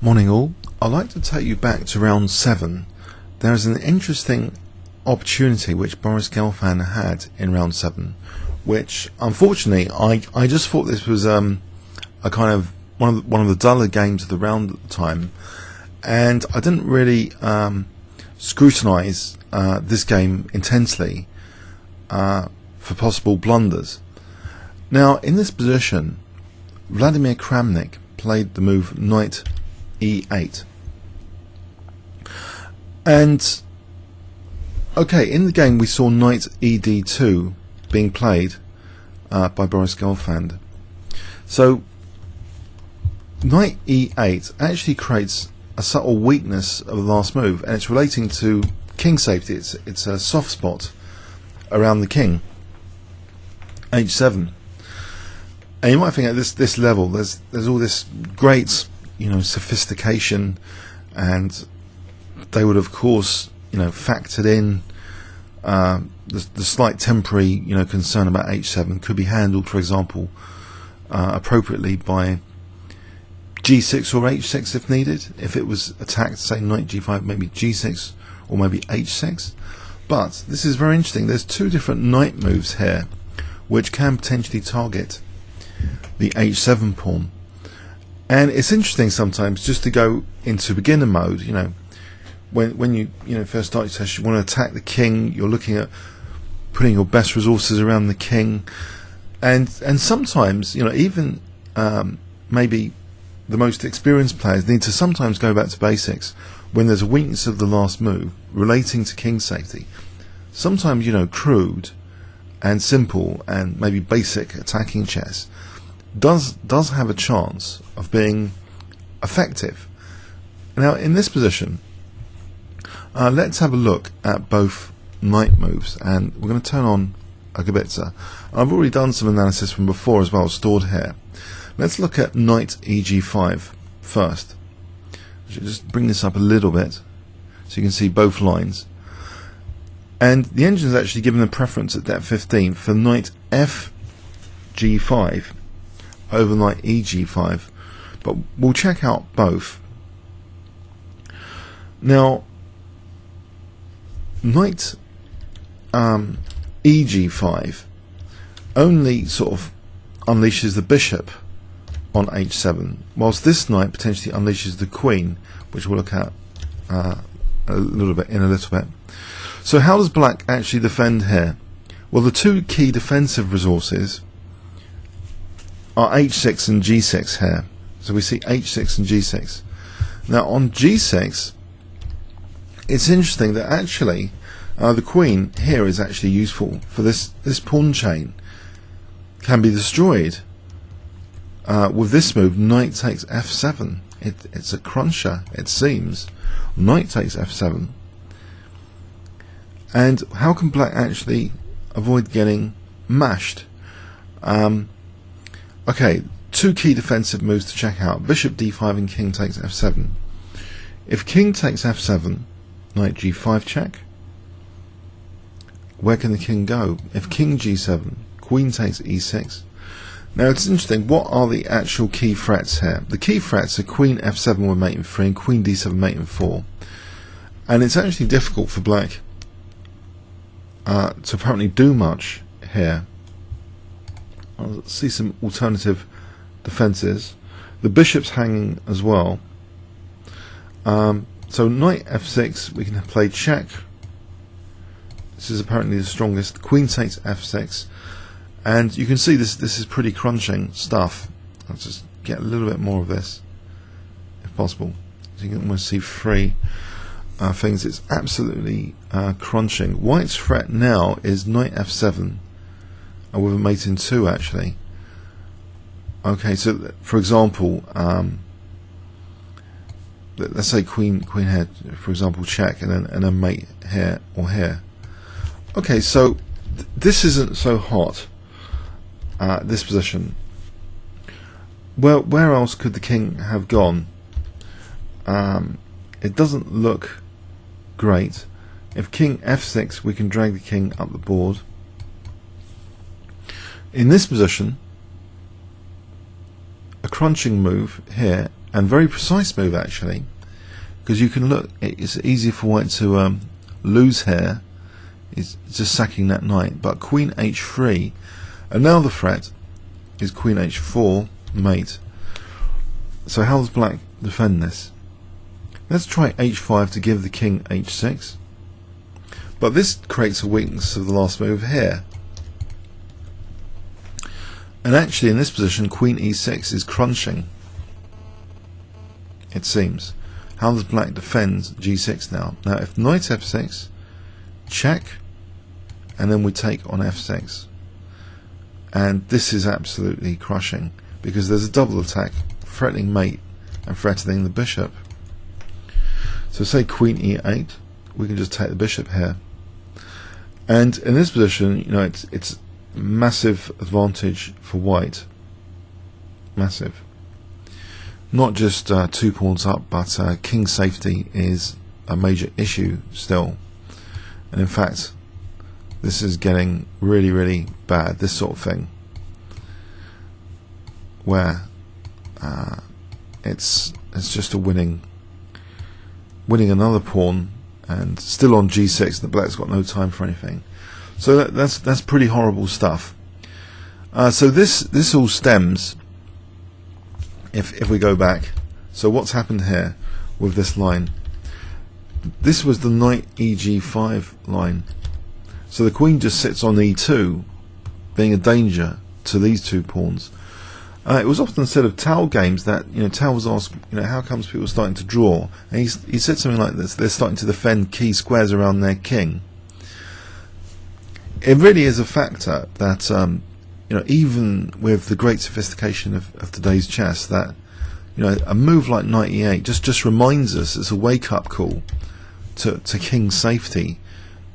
Morning all. I'd like to take you back to round 7. There is an interesting opportunity which Boris Gelfand had in round 7, which unfortunately I just thought this was a kind of one of the duller games of the round at the time, and I didn't really scrutinise this game intensely for possible blunders. Now in this position, Vladimir Kramnik played the move knight e8, and okay, in the game we saw knight ed2 being played by Boris Gelfand. So knight e8 actually creates a subtle weakness of the last move, and it's relating to king safety. It's a soft spot around the king, h7. And you might think at this level there's all this great sophistication, and they would of course factored in the slight temporary concern about h7 could be handled, for example, appropriately by g6 or h6 if needed. If it was attacked, say knight g5, maybe g6 or maybe h6. But this is very interesting. There's two different knight moves here which can potentially target the h7 pawn, and it's interesting sometimes just to go into beginner mode. When you first start your test, you want to attack the king. You're looking at putting your best resources around the king, and sometimes even maybe the most experienced players need to sometimes go back to basics when there's a weakness of the last move relating to king safety. Sometimes crude and simple and maybe basic attacking chess does have a chance of being effective. Now in this position, let's have a look at both knight moves, and we're going to turn on a Gabitza. I've already done some analysis from before as well, stored here. Let's look at knight eg5 first. I should just bring this up a little bit so you can see both lines. And the engine is actually given a preference at depth 15 for knight fg5 over knight eg5, but we'll check out both. Now knight eg5 only sort of unleashes the bishop on h7, whilst this knight potentially unleashes the queen, which we'll look at a little bit. So how does black actually defend here? Well, the two key defensive resources are h6 and g6 here. So we see h6 and g6. Now on g6, it's interesting that actually the queen here is actually useful for this pawn chain can be destroyed with this move, knight takes f7. It's a cruncher, it seems. Knight takes f7. And how can black actually avoid getting mashed? Okay, two key defensive moves to check out: bishop d5 and king takes f7. If king takes f7, knight g5 check. Where can the king go? If king g7, queen takes e6. Now it's interesting, what are the actual key threats here? The key threats are queen f7 with mate in 3 and queen d7 mate in 4. And it's actually difficult for black to apparently do much here. I'll see some alternative defences. The bishop's hanging as well. So knight f6, we can play check. This is apparently the strongest. Queen takes f6. And you can see this is pretty crunching stuff. I'll just get a little bit more of this, if possible. So you can almost see three things. It's absolutely crunching. White's threat now is knight f7 with a mate in 2 actually. Okay, so for example, let's say queen here, for example, check, and then mate here or here. Okay, so this isn't so hot. This position. Well, where else could the king have gone? It doesn't look great. If king f6, we can drag the king up the board. In this position, a crunching move here, and very precise move actually, because you can look, it's easy for white to lose here. It's just sacking that knight, but queen h3, and now the threat is queen h4 mate. So how does black defend this? Let's try h5 to give the king h6, but this creates a weakness of the last move here. And actually in this position queen e6 is crunching, it seems. How does black defend g6 now? Now if knight f6, check, and then we take on f6, and this is absolutely crushing because there's a double attack, threatening mate and threatening the bishop. So say queen e8, we can just take the bishop here, and in this position, you know, it's massive advantage for white, massive. Not just 2 pawns up, but king safety is a major issue still, and in fact this is getting really, really bad, this sort of thing, where it's just a winning another pawn, and still on g6 the black's got no time for anything. So that's pretty horrible stuff. So this all stems, if we go back, so what's happened here with this line, this was the knight eg5 line, so the queen just sits on e2, being a danger to these 2 pawns. It was often said of Tao games that, you know, Tao was asked, you know, how comes people are starting to draw, and he said something like this: they're starting to defend key squares around their king. It really is a factor that you know, even with the great sophistication of today's chess, that, you know, a move like knight e8 just reminds us, it's a wake-up call to king safety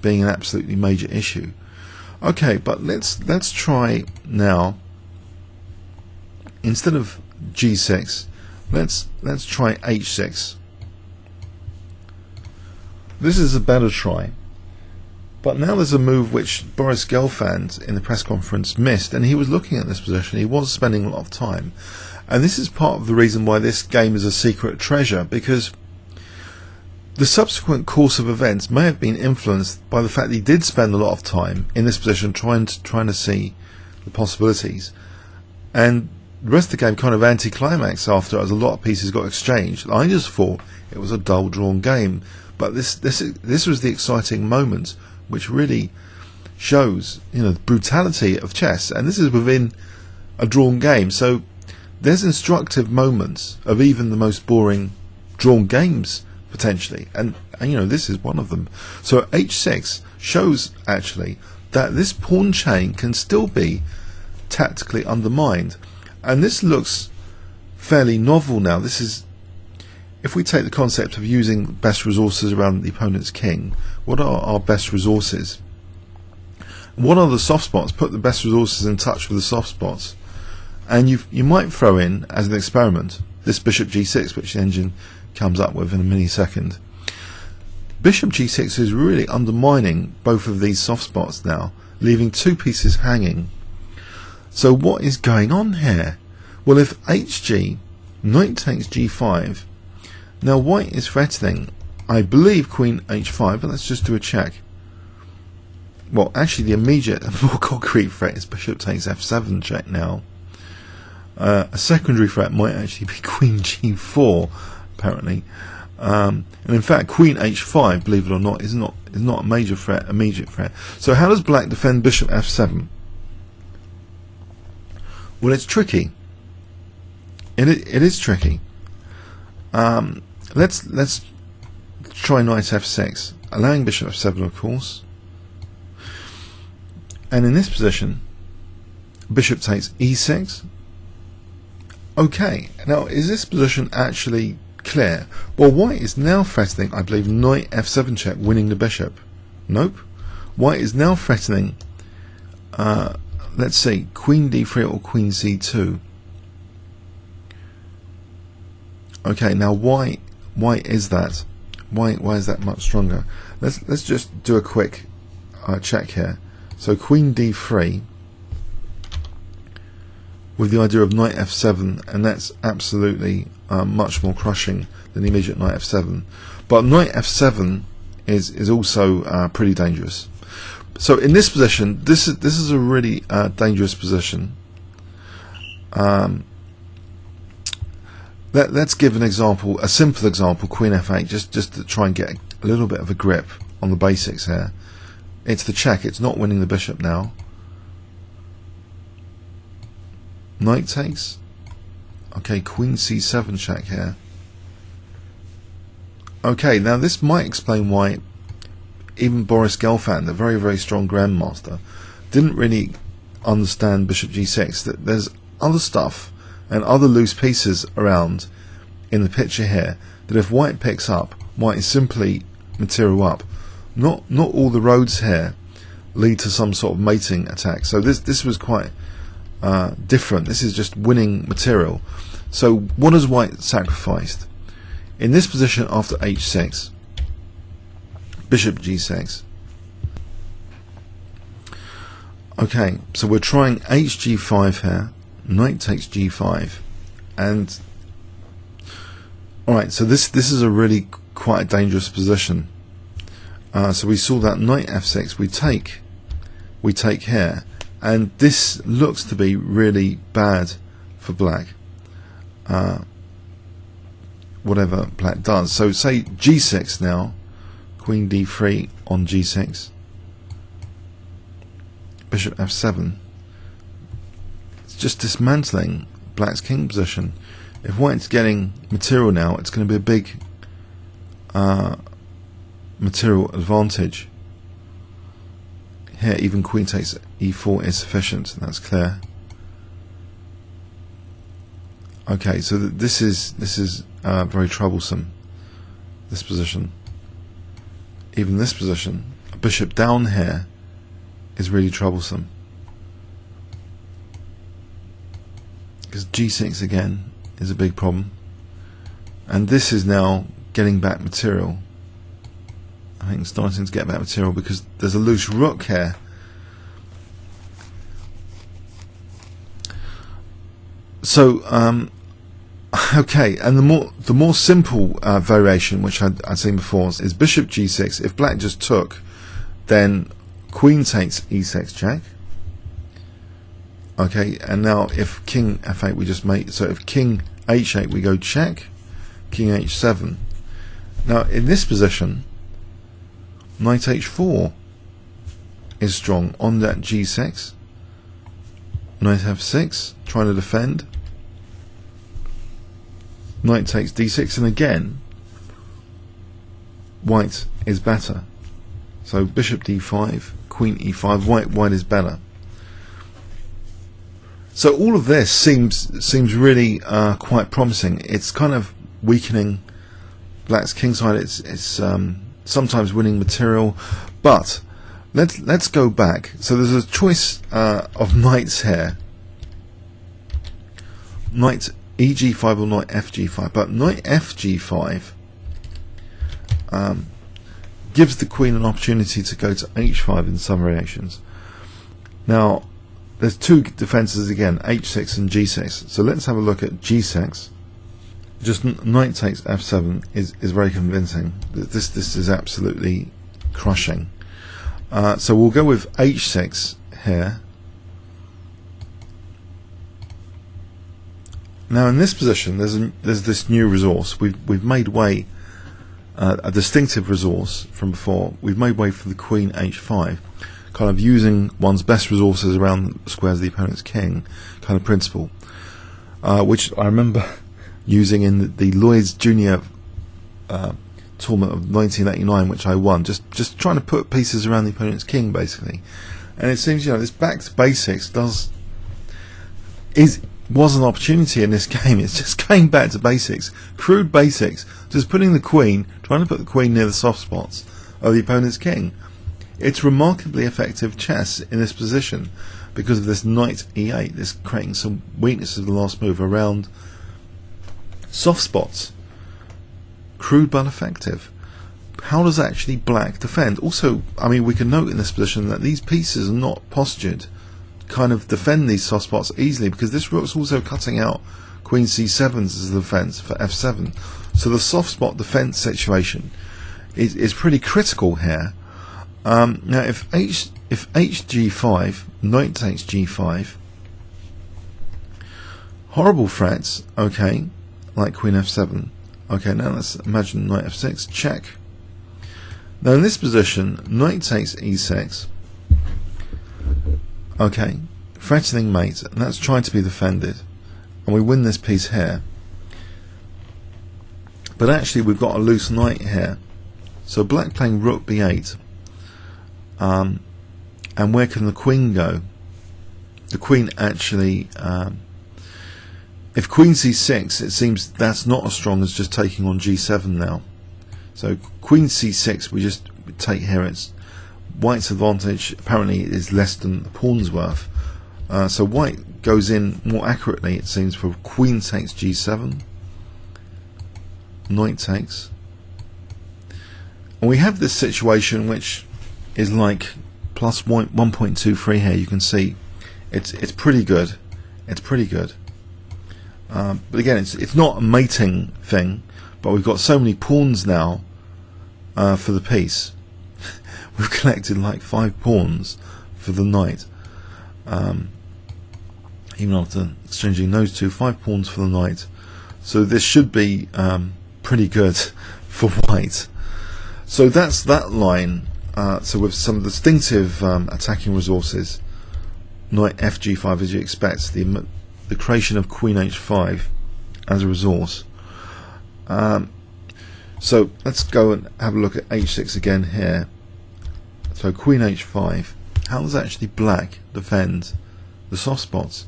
being an absolutely major issue. Okay, but let's try now, instead of g6, let's try h6. This is a better try. But now there's a move which Boris Gelfand in the press conference missed, and he was looking at this position, he was spending a lot of time. And this is part of the reason why this game is a secret treasure, because the subsequent course of events may have been influenced by the fact that he did spend a lot of time in this position trying to see the possibilities. And the rest of the game kind of anticlimax after, as a lot of pieces got exchanged. I just thought it was a dull drawn game, but this was the exciting moment, which really shows, you know, the brutality of chess, and this is within a drawn game. So there's instructive moments of even the most boring drawn games potentially, and you know, this is one of them. So h6 shows actually that this pawn chain can still be tactically undermined, and this looks fairly novel now. This is, if we take the concept of using best resources around the opponent's king, what are our best resources? What are the soft spots? Put the best resources in touch with the soft spots. And you might throw in, as an experiment, this bishop g6, which the engine comes up with in a millisecond. Bishop g6 is really undermining both of these soft spots now, leaving 2 pieces hanging. So what is going on here? Well, if hg, knight takes g5, now white is threatening, I believe, queen h5, but let's just do a check. Well, actually the immediate more concrete threat is bishop takes f7 check now. A secondary threat might actually be queen g4, apparently. And in fact queen h5, believe it or not, is not a major threat, immediate threat. So how does black defend bishop f7? Well, it's tricky. It is tricky. Let's try knight f6, allowing bishop f7, of course. And in this position, bishop takes e6. Okay, now is this position actually clear? Well, white is now threatening, I believe, knight f7 check, winning the bishop. Nope. White is now threatening, let's see, queen d3 or queen c2. Okay, now why is that? Why is that much stronger? Let's just do a quick check here. So queen d3, with the idea of knight f7, and that's absolutely much more crushing than the immediate knight f7. But knight f7 is also pretty dangerous. So in this position, this is a really dangerous position. Let's give an example, a simple example, queen f8, just to try and get a little bit of a grip on the basics here. It's the check, it's not winning the bishop now. Knight takes. Okay, queen c7 check here. Okay, now this might explain why even Boris Gelfand, the very, very strong grandmaster, didn't really understand bishop g6, that there's other stuff and other loose pieces around in the picture here, that if white picks up, white is simply material up. Not all the roads here lead to some sort of mating attack. So this was quite different. This is just winning material. So what has white sacrificed? In this position after h6, bishop g6. Okay, so we're trying hg5 here, knight takes g5, and alright, so this is a really quite a dangerous position. So we saw that knight f6, we take here, and this looks to be really bad for black, whatever black does. So say g6 now, queen d3 on g6, bishop f7. It's just dismantling black's king position. If white's getting material now, it's going to be a big material advantage. Here even queen takes e4 is sufficient, that's clear. Okay, so this is very troublesome, this position. Even this position, a bishop down here, is really troublesome, because g6 again is a big problem, and this is now getting back material. I think starting to get back material because there's a loose rook here. So okay, and the more simple variation, which I'd seen before, is bishop g6. If black just took, then queen takes e6 check. Okay, and now if king f8 we just make, so if king h8 we go check, king h7. Now in this position, knight h4 is strong on that g6. Knight f6, trying to defend. Knight takes d6, and again white is better. So bishop d5, queen e5, white is better. So all of this seems really quite promising. It's kind of weakening black's kingside. It's sometimes winning material, but let's go back. So there's a choice of knights here. Knight eg5 or knight fg5, but knight fg5 gives the queen an opportunity to go to h5 in some variations. Now there's two defenses again, h6 and g6. So let's have a look at g6. Just knight takes f7 is very convincing. This is absolutely crushing. So we'll go with h6 here. Now in this position, there's this new resource. We've made way, a distinctive resource from before. We've made way for the queen h5, kind of using one's best resources around the squares of the opponent's king kind of principle, which I remember using in the Lloyd's Junior tournament of 1989, which I won. Just trying to put pieces around the opponent's king, basically. And it seems, this back to basics was an opportunity in this game. It's just going back to basics, crude basics, just putting the queen, trying to put the queen near the soft spots of the opponent's king. It's remarkably effective chess in this position because of this knight e8, this creating some weaknesses of the last move around soft spots. Crude but effective. How does actually black defend? Also, I mean, we can note in this position that these pieces are not postured kind of defend these soft spots easily, because this rook's also cutting out queen c7 as a defense for f7. So the soft spot defense situation is pretty critical here. Now if hg5, knight takes g5, horrible threats, okay, like queen f7. Okay, now let's imagine knight f6, check. Now in this position, knight takes e6, okay, threatening mate, and that's trying to be defended, and we win this piece here. But actually we've got a loose knight here, so black playing rook b8, and where can the queen go? The queen actually, if queen c6, it seems that's not as strong as just taking on g7 now. So queen c6 we just take here. It's white's advantage apparently is less than the pawn's worth. So white goes in more accurately, it seems, for queen takes g7, knight takes, and we have this situation which is like plus 1.23 here. You can see it's pretty good. It's pretty good. But again, it's not a mating thing, but we've got so many pawns now for the piece. We've collected like 5 pawns for the knight, even after exchanging those two, 5 pawns for the knight. So this should be pretty good for white. So that's that line. So with some distinctive attacking resources, knight fg5 as you expect, the creation of queen h5 as a resource. So let's go and have a look at h6 again here. So queen h5, how does actually black defend the soft spots?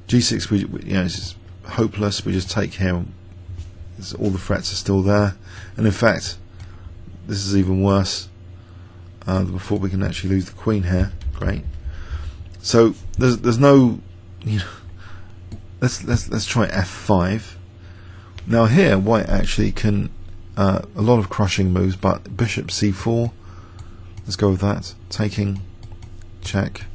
g6, we you know, it's just hopeless. We just take here. All the threats are still there, and in fact, this is even worse. Before we can actually lose the queen here. Great. So there's no, you know. Let's try f5. Now here white actually can a lot of crushing moves, but bishop c4. Let's go with that. Taking, check.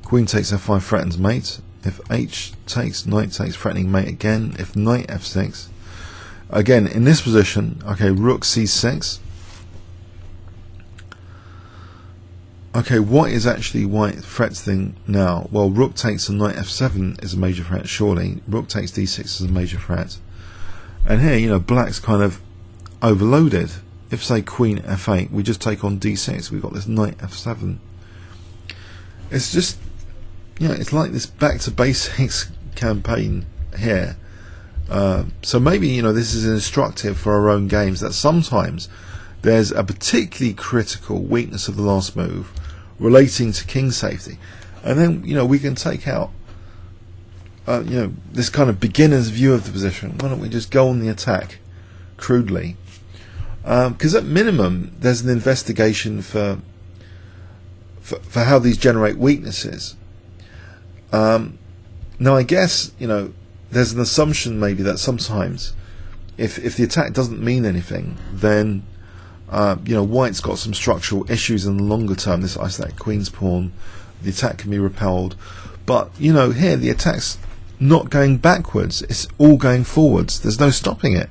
Queen takes f5, threatens mate. If h takes, knight takes, threatening mate again. If knight f6, again in this position, okay, rook c6. Okay, what is actually white threats thing now? Well, rook takes and knight f7 is a major threat, surely. Rook takes d6 is a major threat. And here, you know, black's kind of overloaded. If, say, queen f8, we just take on d6. We've got this knight f7. It's just, you know, it's like this back to basics campaign here. So maybe, you know, this is instructive for our own games, that sometimes there's a particularly critical weakness of the last move relating to king safety, and then, you know, we can take out you know, this kind of beginner's view of the position. Why don't we just go on the attack crudely, because at minimum there's an investigation for how these generate weaknesses. Now I guess, you know, there's an assumption maybe that sometimes if the attack doesn't mean anything, then you know, white's got some structural issues in the longer term. This isolated queen's pawn, the attack can be repelled, but you know, here the attack's not going backwards, it's all going forwards. There's no stopping it.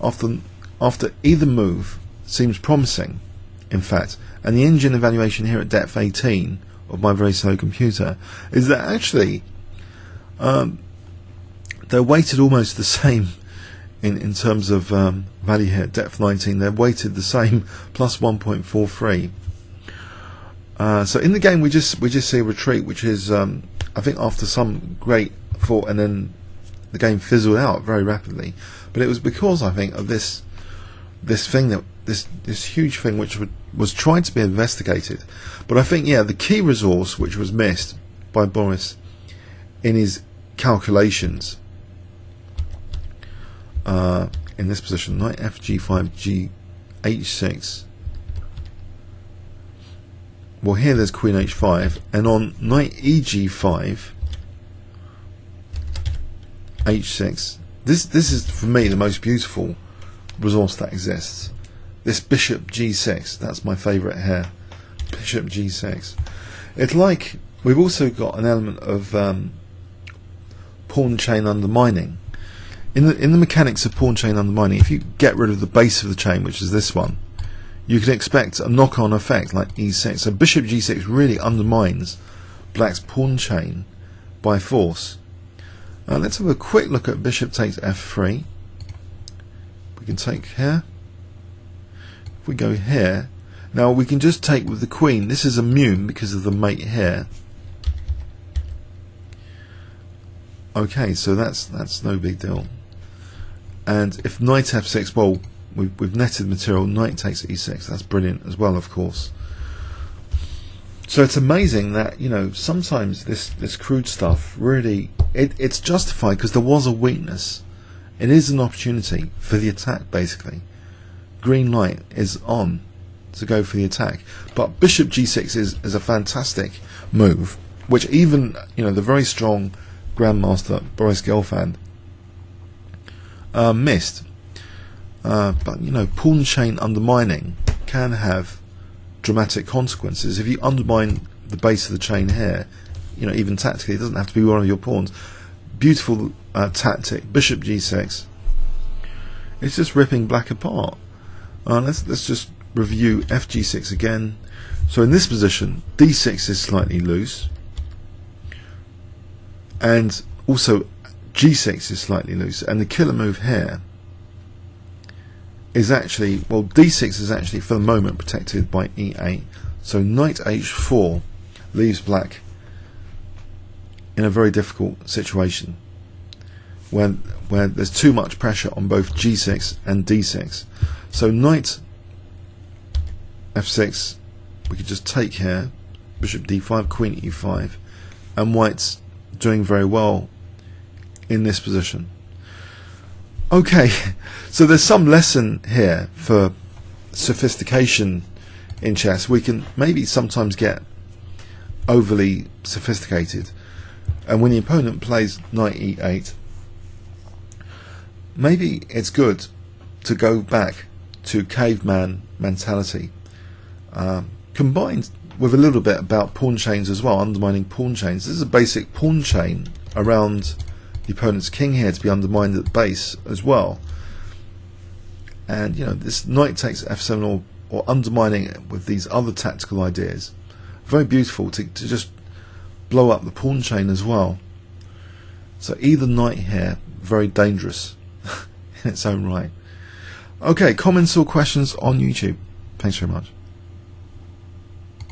After either move seems promising, in fact, and the engine evaluation here at depth 18 of my very slow computer is that actually they're weighted almost the same. In terms of value here, depth 19, they're weighted the same, plus 1.43. So in the game we just see a retreat, which is I think after some great thought, and then the game fizzled out very rapidly. But it was because I think of this thing, that this huge thing which was trying to be investigated. But I think, yeah, the key resource which was missed by Boris in his calculations. In this position, knight fg5, g h6. Well, here there's queen h5, and on knight eg5, h6. This is for me the most beautiful resource that exists. This bishop g6. That's my favourite here. Bishop g6. It's like we've also got an element of pawn chain undermining. In the mechanics of pawn chain undermining, if you get rid of the base of the chain, which is this one, you can expect a knock-on effect like e6. So bishop g6 really undermines black's pawn chain by force. Let's have a quick look at bishop takes f3. We can take here. If we go here, now we can just take with the queen. This is immune because of the mate here. Okay, so that's no big deal. And if knight f6, well, we've netted material. Knight takes e6. That's brilliant as well, of course. So it's amazing that, you know, sometimes this crude stuff really it's justified because there was a weakness. It is an opportunity for the attack, basically. Green light is on to go for the attack, but bishop g6 is a fantastic move, which even, you know, the very strong grandmaster Boris Gelfand missed. But you know, pawn chain undermining can have dramatic consequences. If you undermine the base of the chain here, you know, even tactically, it doesn't have to be one of your pawns. Beautiful tactic, bishop g6. It's just ripping black apart. Let's just review fg6 again. So in this position, d6 is slightly loose, and also g6 is slightly loose, and the killer move here is actually, well, d6 is actually for the moment protected by e8. So knight h4 leaves black in a very difficult situation where there's too much pressure on both g6 and d6. So knight f6, we could just take here, bishop d5, queen e5, and white's doing very well in this position. Okay, so there's some lesson here for sophistication in chess. We can maybe sometimes get overly sophisticated, and when the opponent plays knight e8, maybe it's good to go back to caveman mentality, combined with a little bit about pawn chains as well, undermining pawn chains. This is a basic pawn chain around the opponent's king here to be undermined at the base as well. And you know, this knight takes f7 or undermining it with these other tactical ideas, very beautiful to just blow up the pawn chain as well. So either knight here, very dangerous in its own right. Okay, comments or questions on YouTube. Thanks very much.